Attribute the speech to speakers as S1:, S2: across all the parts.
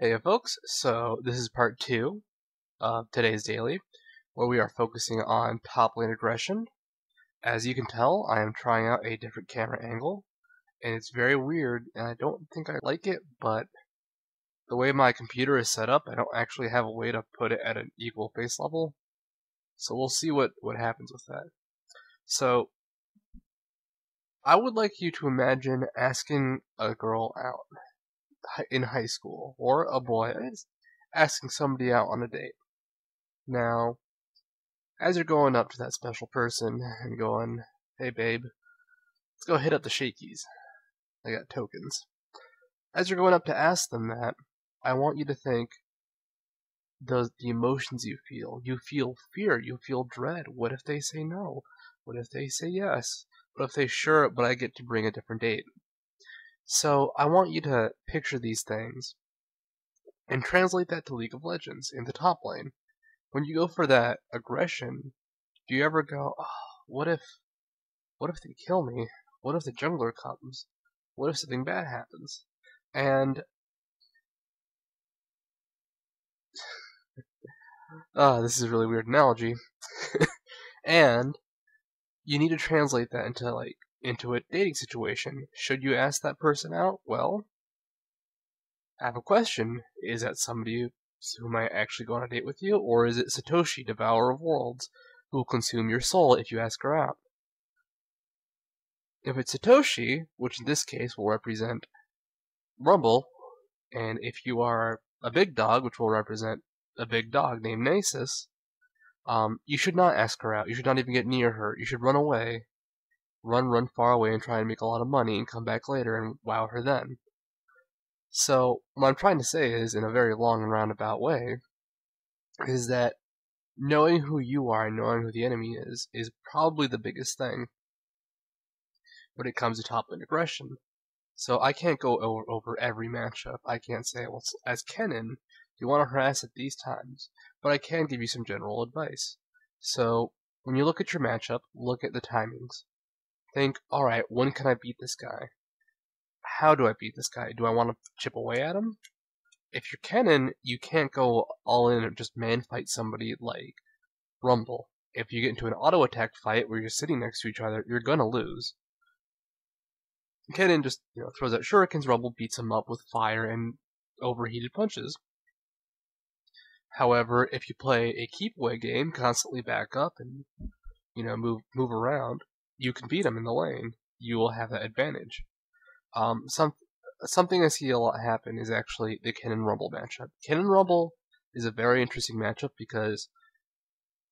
S1: Hey folks, so this is part 2 of today's daily, where we are focusing on top lane aggression. As you can tell, I am trying out a different camera angle, and it's very weird, and I don't think I like it, but the way my computer is set up, I don't actually have a way to put it at an equal face level, so we'll see what happens with that. So, I would like you to imagine asking a girl out in high school, or a boy, asking somebody out on a date. Now, as you're going up to that special person and going, hey babe, let's go hit up the shakies. I got tokens. As you're going up to ask them that, I want you to think the emotions you feel. You feel fear, you feel dread. What if they say no? What if they say yes? What if they sure, but I get to bring a different date? So I want you to picture these things and translate that to League of Legends in the top lane. When you go for that aggression, do you ever go, oh, what if they kill me? What if the jungler comes? What if something bad happens? And this is a really weird analogy. And you need to translate that into a dating situation. Should you ask that person out? Well, I have a question. Is that somebody who might actually go on a date with you, or is it Satoshi, Devourer of Worlds, who will consume your soul if you ask her out? If it's Satoshi, which in this case will represent Rumble, and if you are a big dog, which will represent a big dog named Nasus, you should not ask her out. You should not even get near her. You should run away. Run far away and try and make a lot of money and come back later and wow her then. So, what I'm trying to say is, in a very long and roundabout way, is that knowing who you are and knowing who the enemy is probably the biggest thing when it comes to top lane aggression. So I can't go over every matchup. I can't say, well, as Kenan, you want to harass at these times, but I can give you some general advice. So, when you look at your matchup, look at the timings. Think, alright, when can I beat this guy? How do I beat this guy? Do I want to chip away at him? If you're Kenan, you can't go all in and just man fight somebody like Rumble. If you get into an auto attack fight where you're sitting next to each other, you're gonna lose. Kenan just throws out shurikens, Rumble beats him up with fire and overheated punches. However, if you play a keep away game, constantly back up and move around, you can beat him in the lane. You will have that advantage. Something I see a lot happen is actually the Kenan Rumble matchup. Kenan Rumble is a very interesting matchup because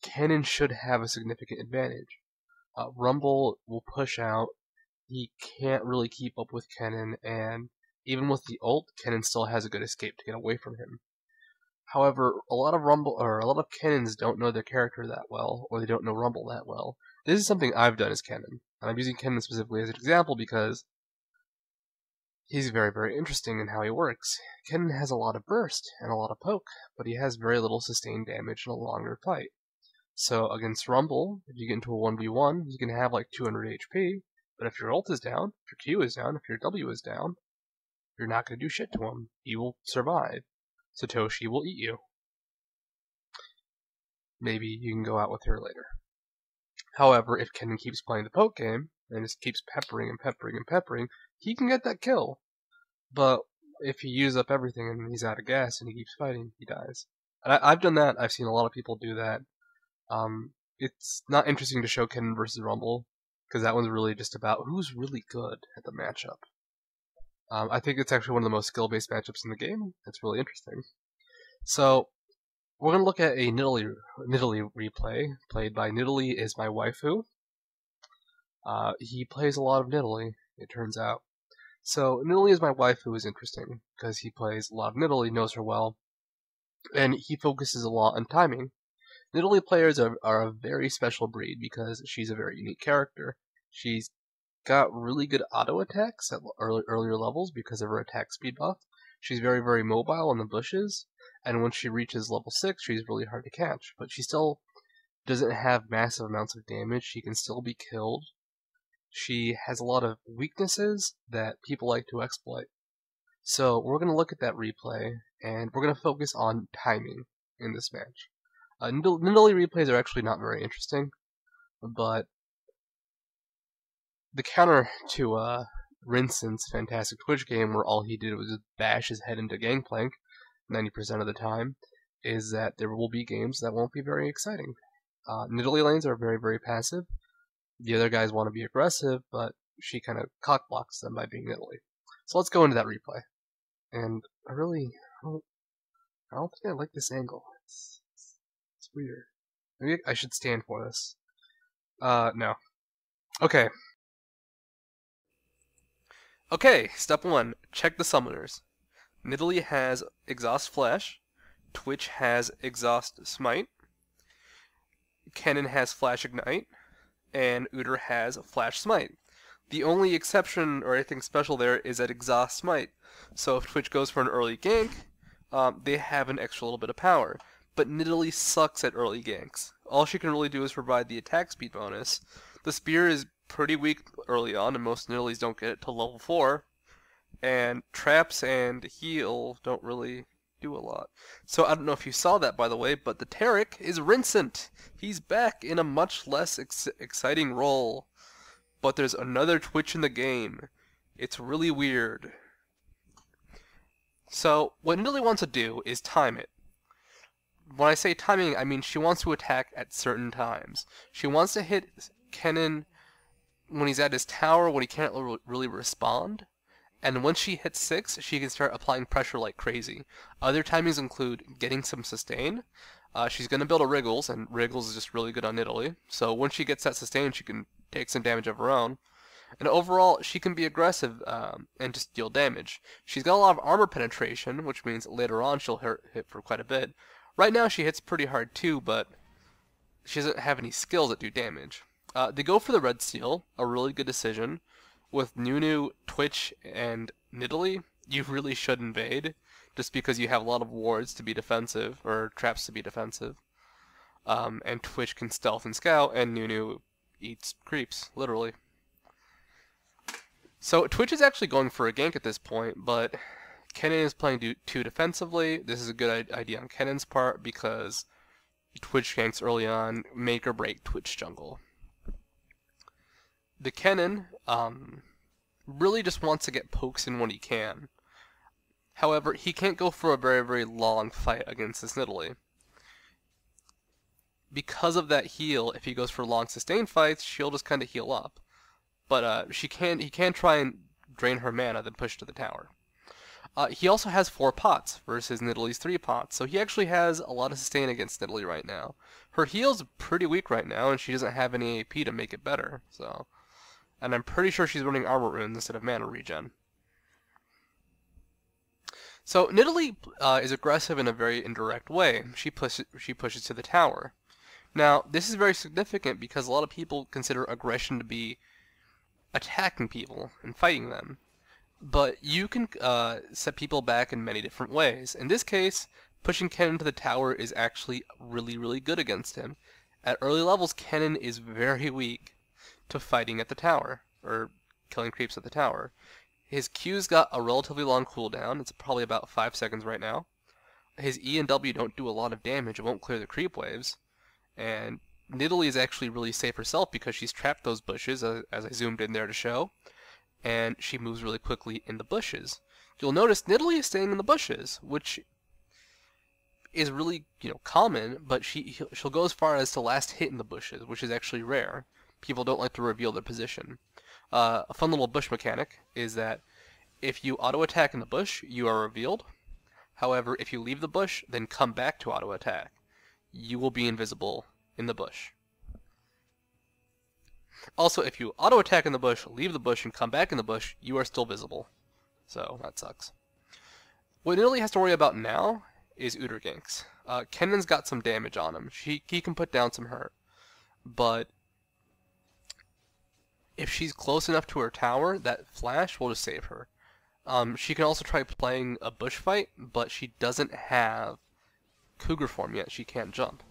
S1: Kenan should have a significant advantage. Rumble will push out. He can't really keep up with Kenan, and even with the ult, Kenan still has a good escape to get away from him. However, a lot of Kenans don't know their character that well, or they don't know Rumble that well. This is something I've done as Kenan, and I'm using Kenan specifically as an example because he's very, very interesting in how he works. Kenan has a lot of burst and a lot of poke, but he has very little sustained damage in a longer fight. So against Rumble, if you get into a 1v1, you can have like 200 HP, but if your ult is down, if your Q is down, if your W is down, you're not going to do shit to him. He will survive. Satoshi will eat you. Maybe you can go out with her later. However, if Kenan keeps playing the poke game, and just keeps peppering and peppering and peppering, he can get that kill. But if he uses up everything and he's out of gas and he keeps fighting, he dies. And I've done that. I've seen a lot of people do that. It's not interesting to show Kenan versus Rumble, because that one's really just about who's really good at the matchup. I think it's actually one of the most skill-based matchups in the game. It's really interesting. So, we're going to look at a Nidalee replay, played by Nidalee is my waifu. He plays a lot of Nidalee, it turns out. So, Nidalee is my waifu is interesting, because he plays a lot of Nidalee, knows her well, and he focuses a lot on timing. Nidalee players are a very special breed because she's a very unique character. She's got really good auto attacks at earlier levels because of her attack speed buff. She's very, very mobile in the bushes, and when she reaches level 6, she's really hard to catch. But she still doesn't have massive amounts of damage. She can still be killed. She has a lot of weaknesses that people like to exploit. So we're going to look at that replay, and we're going to focus on timing in this match. Nidalee replays are actually not very interesting, but the counter to Rinson's fantastic Twitch game, where all he did was just bash his head into Gangplank 90% of the time, is that there will be games that won't be very exciting. Nidalee lanes are very, very passive. The other guys want to be aggressive, but she kind of cockblocks them by being Nidalee. So let's go into that replay. And I don't think I like this angle. It's weird. Maybe I should stand for this. No. Okay. Okay, step 1. Check the summoners. Nidalee has Exhaust Flash. Twitch has Exhaust Smite. Kenan has Flash Ignite. And Udyr has Flash Smite. The only exception or anything special there is that Exhaust Smite. So if Twitch goes for an early gank, they have an extra little bit of power. But Nidalee sucks at early ganks. All she can really do is provide the attack speed bonus. The spear is pretty weak early on, and most Nidalees don't get it till level 4. And traps and heal don't really do a lot. So I don't know if you saw that, by the way, but the Taric is Rinsent. He's back in a much less exciting role. But there's another Twitch in the game. It's really weird. So what Nidalee wants to do is time it. When I say timing, I mean she wants to attack at certain times. She wants to hit Kenan when he's at his tower, when he can't really respond. And once she hits 6, she can start applying pressure like crazy. Other timings include getting some sustain. She's going to build a Wriggles, and Wriggles is just really good on Nidalee. So once she gets that sustain, she can take some damage of her own. And overall, she can be aggressive and just deal damage. She's got a lot of armor penetration, which means later on she'll hit for quite a bit. Right now she hits pretty hard too, but she doesn't have any skills that do damage. They go for the Red Seal, a really good decision. With Nunu, Twitch, and Nidalee, you really should invade, just because you have a lot of wards to be defensive, or traps to be defensive. And Twitch can stealth and scout, and Nunu eats creeps, literally. So Twitch is actually going for a gank at this point, but Kenan is playing too defensively. This is a good idea on Kenan's part, because Twitch ganks early on make or break Twitch jungle. The Kenan really just wants to get pokes in when he can. However, he can't go for a very, very long fight against this Nidalee. Because of that heal, if he goes for long sustained fights, she'll just kind of heal up. But he can try and drain her mana, then push to the tower. He also has 4 pots versus Nidalee's 3 pots, so he actually has a lot of sustain against Nidalee right now. Her heal's pretty weak right now, and she doesn't have any AP to make it better, so... And I'm pretty sure she's running armor runes instead of mana regen. So Nidalee is aggressive in a very indirect way. She pushes to the tower. Now, this is very significant because a lot of people consider aggression to be attacking people and fighting them. But you can set people back in many different ways. In this case, pushing Kenan to the tower is actually really, really good against him. At early levels, Kenan is very weak to fighting at the tower, or killing creeps at the tower. His Q's got a relatively long cooldown. It's probably about 5 seconds right now. His E and W don't do a lot of damage. It won't clear the creep waves. And Nidalee is actually really safe herself because she's trapped those bushes, as I zoomed in there to show. And she moves really quickly in the bushes. You'll notice Nidalee is staying in the bushes, which is really, common, but she'll go as far as to last hit in the bushes, which is actually rare. People don't like to reveal their position. A fun little bush mechanic is that if you auto-attack in the bush, you are revealed. However, if you leave the bush, then come back to auto-attack, you will be invisible in the bush. Also, if you auto-attack in the bush, leave the bush, and come back in the bush, you are still visible. So, that sucks. What Nidalee has to worry about now is Udyr ganks. Kenan's got some damage on him. He can put down some hurt. But if she's close enough to her tower, that flash will just save her. She can also try playing a bush fight, but she doesn't have Cougar form yet. She can't jump.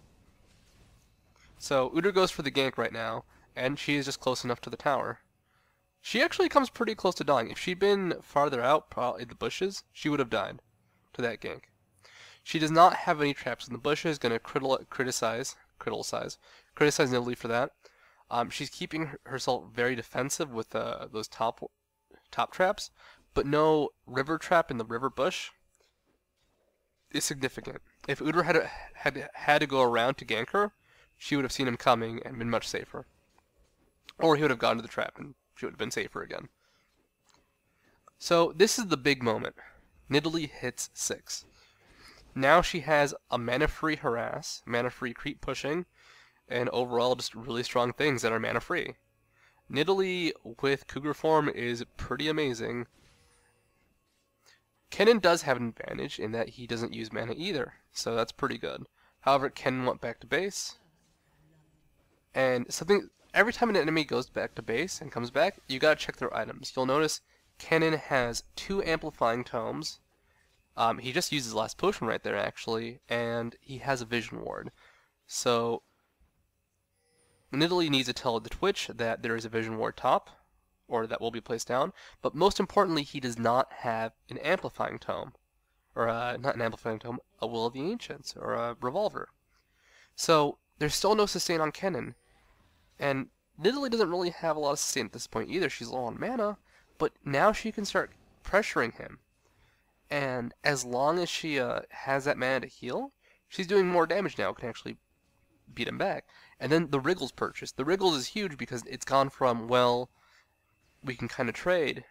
S1: So Udyr goes for the gank right now, and she is just close enough to the tower. She actually comes pretty close to dying. If she'd been farther out, probably in the bushes, she would have died to that gank. She does not have any traps in the bushes. Going to criticize Nidalee for that. She's keeping herself very defensive with those top traps, but no river trap in the river bush is significant. If Udyr had to go around to gank her, she would have seen him coming and been much safer. Or he would have gone to the trap and she would have been safer again. So this is the big moment. Nidalee hits 6. Now she has a mana-free harass, mana-free creep pushing, and overall just really strong things that are mana-free. Nidalee with Cougar form is pretty amazing. Kenan does have an advantage in that he doesn't use mana either, so that's pretty good. However, Kenan went back to base, and every time an enemy goes back to base and comes back, you gotta check their items. You'll notice Kenan has 2 amplifying tomes. He just used his last potion right there, actually, and he has a vision ward. So Nidalee needs to tell the Twitch that there is a vision ward top, or that will be placed down, but most importantly, he does not have an amplifying tome. Or, not an amplifying tome, a Will of the Ancients, or a revolver. So, there's still no sustain on Kenan, and Nidalee doesn't really have a lot of sustain at this point either. She's low on mana, but now she can start pressuring him. And as long as she has that mana to heal, she's doing more damage now, can actually beat him back. And then the Wriggles purchase. The Wriggles is huge because it's gone from, well, we can kind of trade,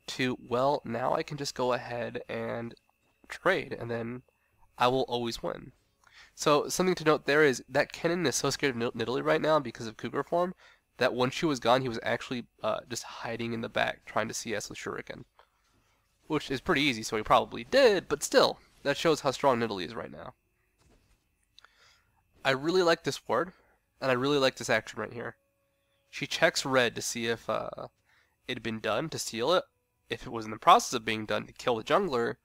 S1: to, well, now I can just go ahead and trade, and then I will always win. So something to note there is that Kenan is so scared of Nidalee right now because of Cougar form, that when she was gone, he was actually just hiding in the back, trying to CS with Shuriken. Which is pretty easy, so he probably did, but still, that shows how strong Nidalee is right now. I really like this ward, and I really like this action right here. She checks red to see if it had been done to steal it, if it was in the process of being done to kill the jungler,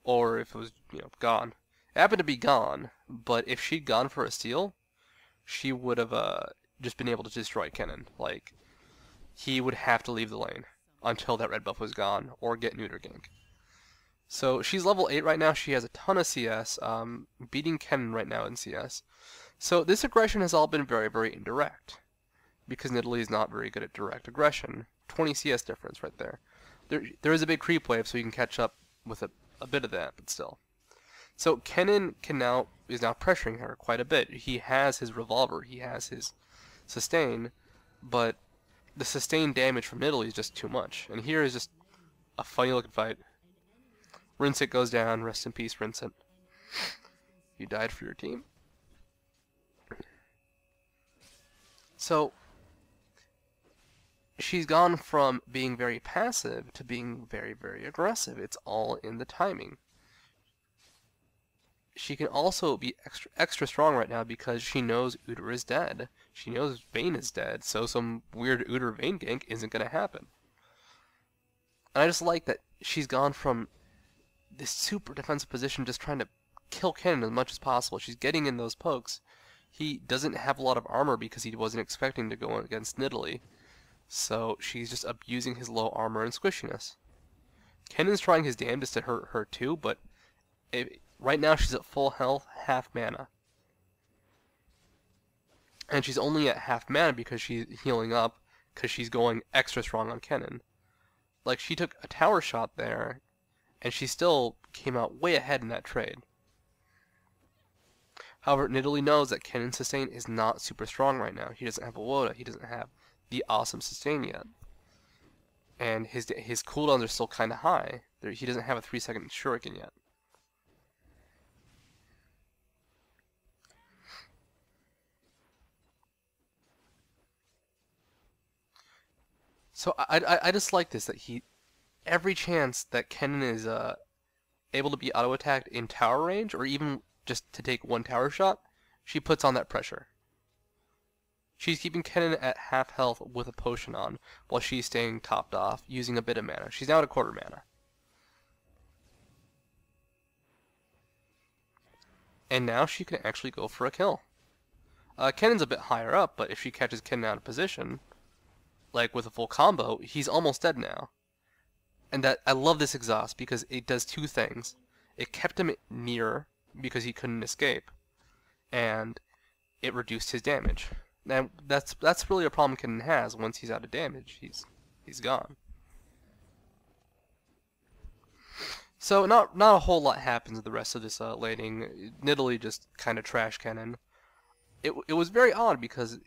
S1: or if it was, gone. It happened to be gone, but if she'd gone for a steal, she would have just been able to destroy Kenan. Like, he would have to leave the lane until that red buff was gone, or get neuter gank. So she's level 8 right now. She has a ton of CS, beating Kenan right now in CS. So this aggression has all been very, very indirect, because Nidalee is not very good at direct aggression. 20 CS difference right there. There is a big creep wave, so you can catch up with a bit of that, but still. So Kenan is now pressuring her quite a bit. He has his revolver, he has his sustain, but the sustained damage from Nidalee is just too much. And here is just a funny looking fight. Rinsit goes down, rest in peace, Rinsit. You died for your team. So she's gone from being very passive to being very, very aggressive. It's all in the timing. She can also be extra strong right now because she knows Udyr is dead. She knows Vayne is dead, so some weird Udyr Vayne gank isn't going to happen. And I just like that she's gone from this super defensive position just trying to kill Kenan as much as possible. She's getting in those pokes. He doesn't have a lot of armor because he wasn't expecting to go against Nidalee. So she's just abusing his low armor and squishiness. Kenan's trying his damnedest to hurt her too, but right now she's at full health, half mana. And she's only at half mana because she's healing up, because she's going extra strong on Kenan. Like, she took a tower shot there, and she still came out way ahead in that trade. However, Nidalee knows that Kenan's sustain is not super strong right now. He doesn't have a Woda, he doesn't have the awesome sustain yet. And his cooldowns are still kind of high. He doesn't have a 3-second shuriken yet. So I just like this, that every chance that Kenan is able to be auto-attacked in tower range, or even just to take one tower shot, she puts on that pressure. She's keeping Kenan at half health with a potion on, while she's staying topped off, using a bit of mana. She's now at a quarter mana. And now she can actually go for a kill. Kenan's a bit higher up, but if she catches Kenan out of position, like with a full combo, he's almost dead now. And that I love this exhaust because it does two things. It kept him near because he couldn't escape, and it reduced his damage. And that's really a problem Kenan has. Once he's out of damage, he's gone. So not a whole lot happens in the rest of this laning. Nidalee just kind of trashed Kenan. It was very odd because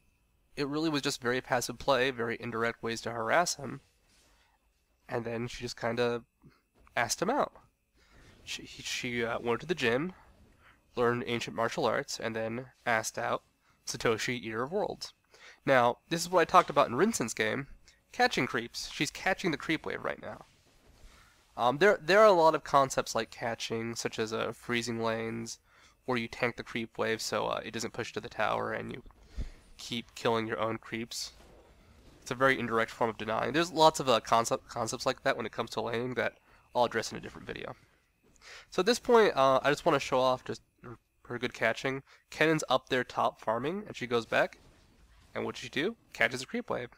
S1: it really was just very passive play, very indirect ways to harass him. And then she just kind of asked him out. She went to the gym, learned ancient martial arts, and then asked out Satoshi, Eater of Worlds. Now, this is what I talked about in Rinsen's game, catching creeps. She's catching the creep wave right now. There are a lot of concepts like catching, such as freezing lanes, where you tank the creep wave so it doesn't push to the tower and you keep killing your own creeps. It's a very indirect form of denying. There's lots of concepts like that when it comes to laning that I'll address in a different video. So at this point, I just want to show off just her good catching. Kenan's up there top farming, and she goes back, and what does she do? Catches a creep wave.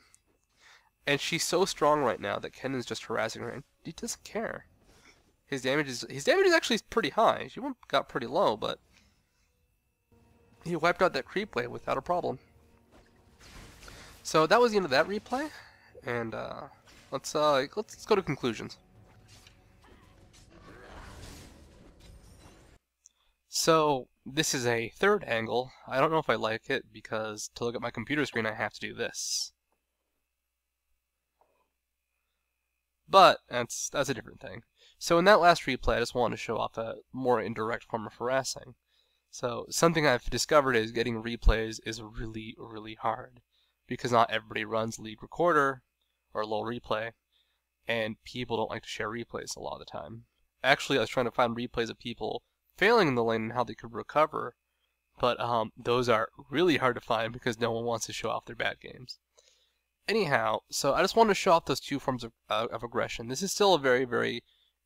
S1: And she's so strong right now that Kenan's just harassing her, and he doesn't care. His damage is actually pretty high. She got pretty low, but he wiped out that creep wave without a problem. So that was the end of that replay, and let's go to conclusions. So this is a third angle. I don't know if I like it because to look at my computer screen I have to do this. But that's a different thing. So in that last replay I just wanted to show off a more indirect form of harassing. So something I've discovered is getting replays is really, really hard. Because not everybody runs League Recorder or Low Replay, and people don't like to share replays a lot of the time. Actually, I was trying to find replays of people failing in the lane and how they could recover, but those are really hard to find because no one wants to show off their bad games. Anyhow, so I just wanted to show off those two forms of aggression. This is still a very, very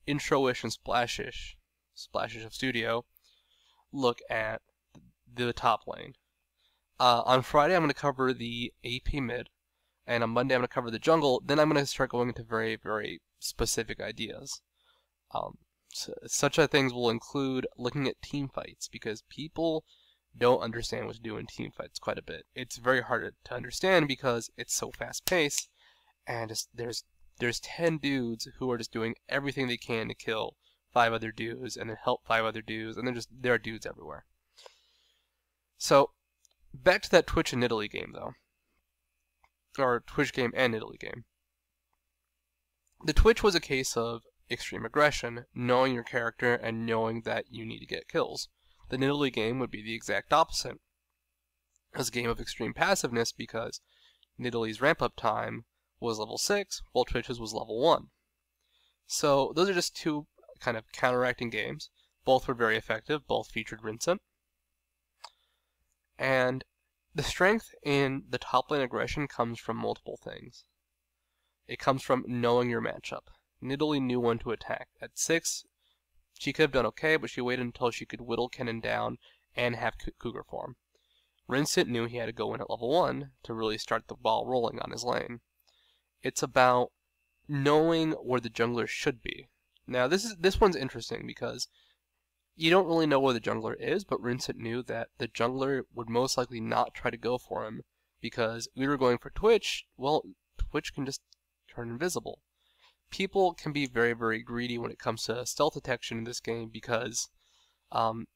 S1: intro-ish and splashish of Studio look at the top lane. On Friday, I'm going to cover the AP mid, and on Monday, I'm going to cover the jungle. Then I'm going to start going into very, very specific ideas. Such things will include looking at team fights, because people don't understand what to do in team fights quite a bit. It's very hard to understand because it's so fast-paced, and there's 10 dudes who are just doing everything they can to kill 5 other dudes, and then help 5 other dudes, and there are dudes everywhere. So, back to that Twitch and Nidalee game, though. Or Twitch game and Nidalee game. The Twitch was a case of extreme aggression, knowing your character and knowing that you need to get kills. The Nidalee game would be the exact opposite. It was a game of extreme passiveness because Nidalee's ramp-up time was level 6, while Twitch's was level 1. So those are just two kind of counteracting games. Both were very effective, both featured Rinsen. And the strength in the top lane aggression comes from multiple things. It comes from knowing your matchup. Nidalee knew when to attack. At 6, she could have done okay, but she waited until she could whittle Kenan down and have Cougar form. Rinsen knew he had to go in at level 1 to really start the ball rolling on his lane. It's about knowing where the jungler should be. Now this one's interesting because you don't really know where the jungler is, but Rinsen knew that the jungler would most likely not try to go for him because we were going for Twitch. Well, Twitch can just turn invisible. People can be very, very greedy when it comes to stealth detection in this game because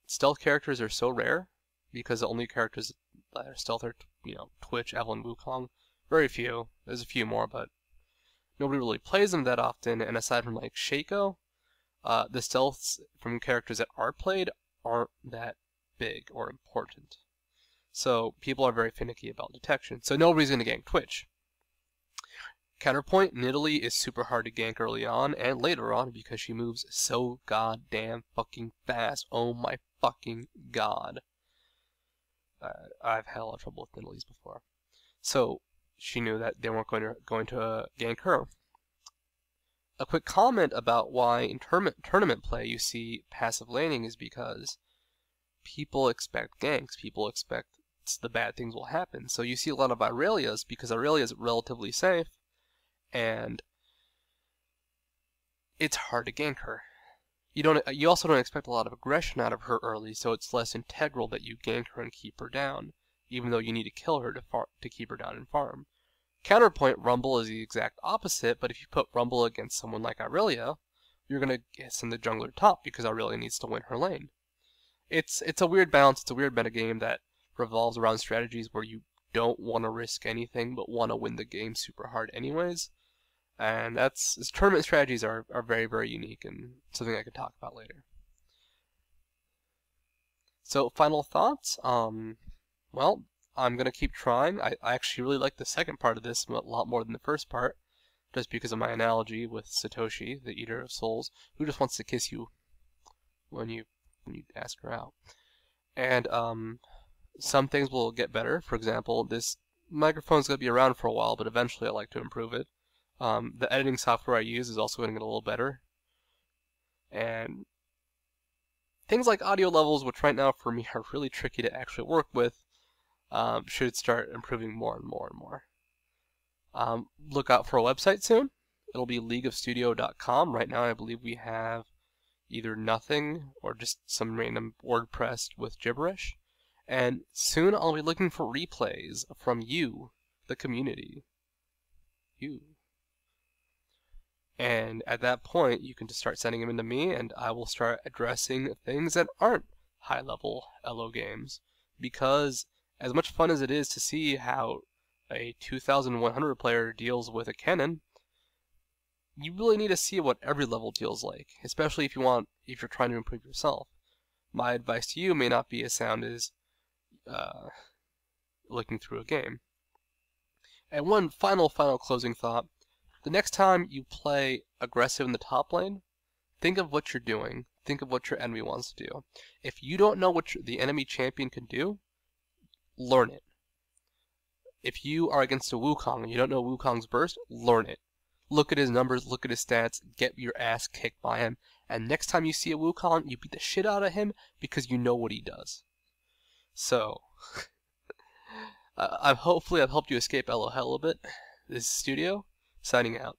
S1: stealth characters are so rare because the only characters that are stealth are, Twitch, Evelynn, Wukong. Very few. There's a few more, but nobody really plays them that often, and aside from like Shaco, the stealths from characters that are played aren't that big or important. So people are very finicky about detection. So nobody's going to gank Twitch. Counterpoint, Nidalee is super hard to gank early on and later on because she moves so goddamn fucking fast. Oh my fucking god. I've had a lot of trouble with Nidalee's before. So she knew that they weren't going to gank her. A quick comment about why in tournament play you see passive laning is because people expect ganks. People expect the bad things will happen. So you see a lot of Irelias because Irelia is relatively safe, and it's hard to gank her. You also don't expect a lot of aggression out of her early, so it's less integral that you gank her and keep her down, even though you need to kill her to keep her down and farm. Counterpoint, Rumble is the exact opposite, but if you put Rumble against someone like Irelia, you're going to send the jungler top because Irelia needs to win her lane. It's a weird balance, it's a weird metagame that revolves around strategies where you don't want to risk anything but want to win the game super hard anyways. And tournament strategies are very, very unique and something I could talk about later. So final thoughts, well, I'm going to keep trying. I actually really like the second part of this a lot more than the first part, just because of my analogy with Satoshi, the Eater of Souls, who just wants to kiss you when you ask her out. And some things will get better. For example, this microphone's going to be around for a while, but eventually I like to improve it. The editing software I use is also going to get a little better. And things like audio levels, which right now for me are really tricky to actually work with, should start improving more and more and more. Look out for a website soon. It'll be leagueofstudio.com. Right now I believe we have either nothing or just some random WordPress with gibberish. And soon I'll be looking for replays from you, the community. You. And at that point, you can just start sending them into me, and I will start addressing things that aren't high-level LO games. Because as much fun as it is to see how a 2,100 player deals with a Kenan, you really need to see what every level deals like, especially if you're trying to improve yourself. My advice to you may not be as sound as looking through a game. And one final closing thought. The next time you play aggressive in the top lane, think of what you're doing. Think of what your enemy wants to do. If you don't know what the enemy champion can do, learn it. If you are against a Wukong and you don't know Wukong's burst, learn it. Look at his numbers, look at his stats, get your ass kicked by him, and next time you see a Wukong, you beat the shit out of him because you know what he does. So, hopefully I've helped you escape LOL a bit. This is Studio, signing out.